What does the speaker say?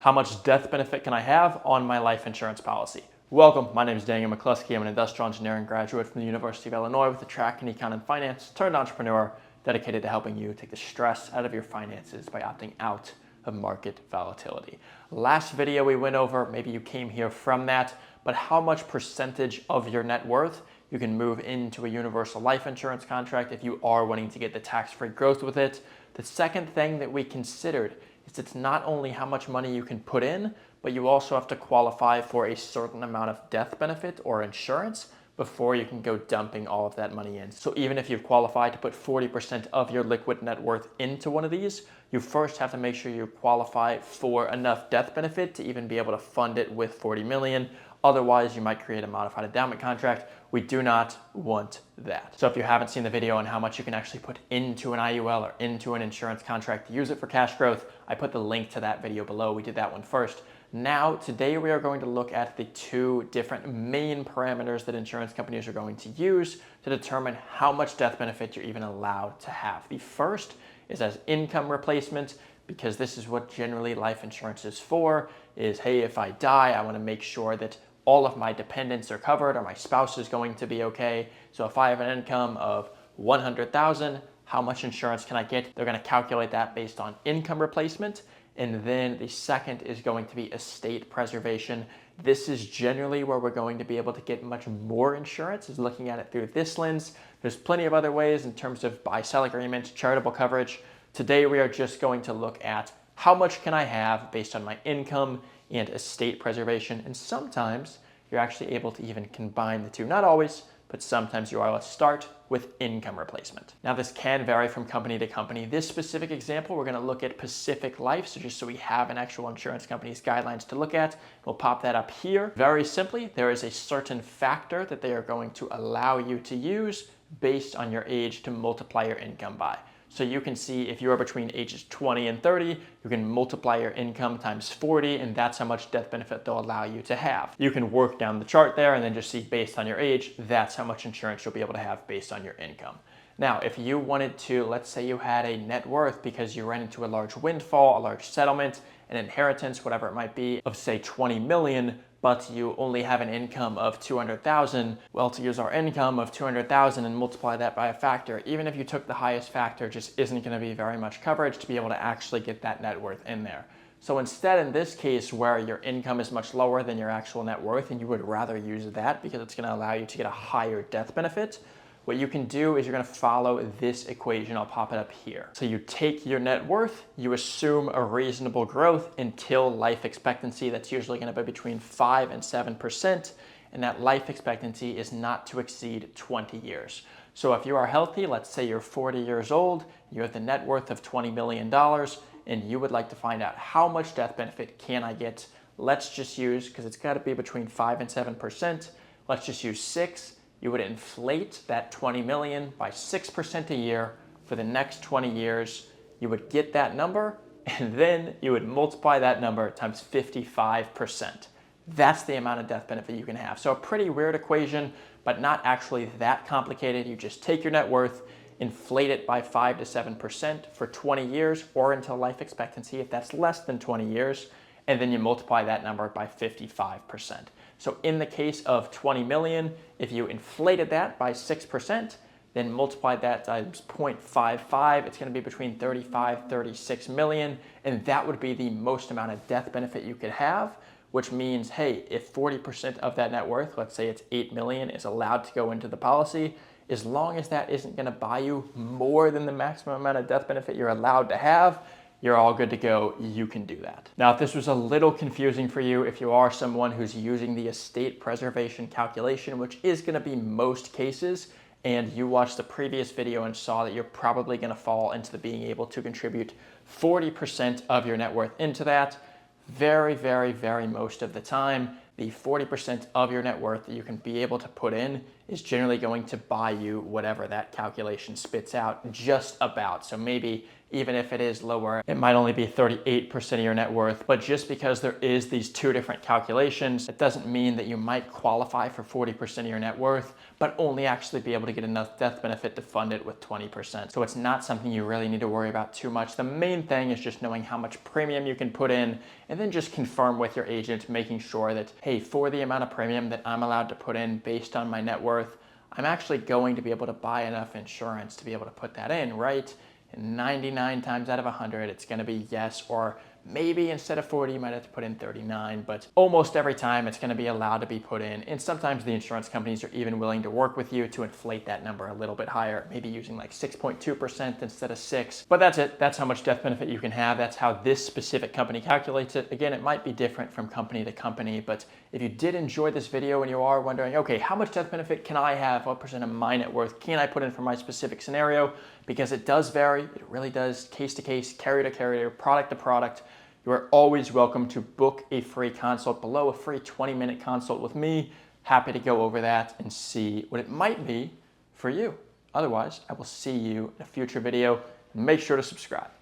How much death benefit can I have on my life insurance policy? Welcome, my name is Daniel McCluskey. I'm an industrial engineering graduate from the University of Illinois with a track in econ and finance, turned entrepreneur dedicated to helping you take the stress out of your finances by opting out of market volatility. Last video we went over, maybe you came here from that, but how much percentage of your net worth you can move into a universal life insurance contract if you are wanting to get the tax-free growth with it. The second thing that we considered is it's not only how much money you can put in, but you also have to qualify for a certain amount of death benefit or insurance before you can go dumping all of that money in. So even if you've qualified to put 40% of your liquid net worth into one of these, you first have to make sure you qualify for enough death benefit to even be able to fund it with 40 million. Otherwise, you might create a modified endowment contract. We do not want that. So if you haven't seen the video on how much you can actually put into an IUL or into an insurance contract to use it for cash growth, I put the link to that video below. We did that one first. Now, today we are going to look at the two different main parameters that insurance companies are going to use to determine how much death benefit you're even allowed to have. The first is as income replacement, because this is what generally life insurance is for, is, hey, if I die, I want to make sure that all of my dependents are covered or my spouse is going to be okay. So if I have an income of 100,000, how much insurance can I get? They're going to calculate that based on income replacement. And then the second is going to be estate preservation. This is generally where we're going to be able to get much more insurance, is looking at it through this lens. There's plenty of other ways in terms of buy-sell agreements, charitable coverage. Today we are just going to look at how much can I have based on my income and estate preservation. And sometimes you're actually able to even combine the two. Not always, but sometimes you are. Let's start with income replacement. Now this can vary from company to company. This specific example, we're gonna look at Pacific Life. So just so we have an actual insurance company's guidelines to look at, we'll pop that up here. Very simply, there is a certain factor that they are going to allow you to use based on your age to multiply your income by. So you can see if you are between ages 20 and 30, you can multiply your income times 40, and that's how much death benefit they'll allow you to have. You can work down the chart there and then just see based on your age, that's how much insurance you'll be able to have based on your income. Now, if you wanted to, let's say you had a net worth because you ran into a large windfall, a large settlement, an inheritance, whatever it might be, of say 20 million, but you only have an income of 200,000, well, to use our income of 200,000 and multiply that by a factor, even if you took the highest factor, just isn't going to be very much coverage to be able to actually get that net worth in there. So instead, in this case, where your income is much lower than your actual net worth, and you would rather use that because it's going to allow you to get a higher death benefit, what you can do is you're going to follow this equation. I'll pop it up here. So you take your net worth, you assume a reasonable growth until life expectancy. That's usually going to be between 5 and 7%. And that life expectancy is not to exceed 20 years. So if you are healthy, let's say you're 40 years old, you have the net worth of $20 million, and you would like to find out how much death benefit can I get. Let's just use, because it's got to be between 5 and 7%, let's just use 6. You would inflate that 20 million by 6% a year for the next 20 years. You would get that number, and then you would multiply that number times 55%. That's the amount of death benefit you can have. So a pretty weird equation, but not actually that complicated. You just take your net worth, inflate it by 5 to 7% for 20 years or until life expectancy if that's less than 20 years, and then you multiply that number by 55%. So in the case of 20 million, if you inflated that by 6%, then multiply that times 0.55, it's going to be between 35, 36 million, and that would be the most amount of death benefit you could have, which means, hey, if 40% of that net worth, let's say it's 8 million, is allowed to go into the policy, as long as that isn't going to buy you more than the maximum amount of death benefit you're allowed to have, you're all good to go. You can do that. Now, if this was a little confusing for you, if you are someone who's using the estate preservation calculation, which is going to be most cases, and you watched the previous video and saw that you're probably going to fall into the being able to contribute 40% of your net worth into that, very, very, very most of the time, the 40% of your net worth that you can be able to put in is generally going to buy you whatever that calculation spits out, just about. So maybe even if it is lower, it might only be 38% of your net worth. But just because there is these two different calculations, it doesn't mean that you might qualify for 40% of your net worth, but only actually be able to get enough death benefit to fund it with 20%. So it's not something you really need to worry about too much. The main thing is just knowing how much premium you can put in, and then just confirm with your agent, making sure that, hey, for the amount of premium that I'm allowed to put in based on my net worth, I'm actually going to be able to buy enough insurance to be able to put that in, right? And 99 times out of 100, it's going to be yes, or maybe instead of 40, you might have to put in 39, but almost every time it's going to be allowed to be put in. And sometimes the insurance companies are even willing to work with you to inflate that number a little bit higher, maybe using like 6.2% instead of 6. But that's it. That's how much death benefit you can have. That's how this specific company calculates it. Again, it might be different from company to company, but if you did enjoy this video and you are wondering, okay, how much death benefit can I have? What percent of my net worth can I put in for my specific scenario? Because it does vary. It really does, case to case, carrier to carrier, product to product. You are always welcome to book a free consult below, a free 20-minute consult with me. Happy to go over that and see what it might be for you. Otherwise, I will see you in a future video. Make sure to subscribe.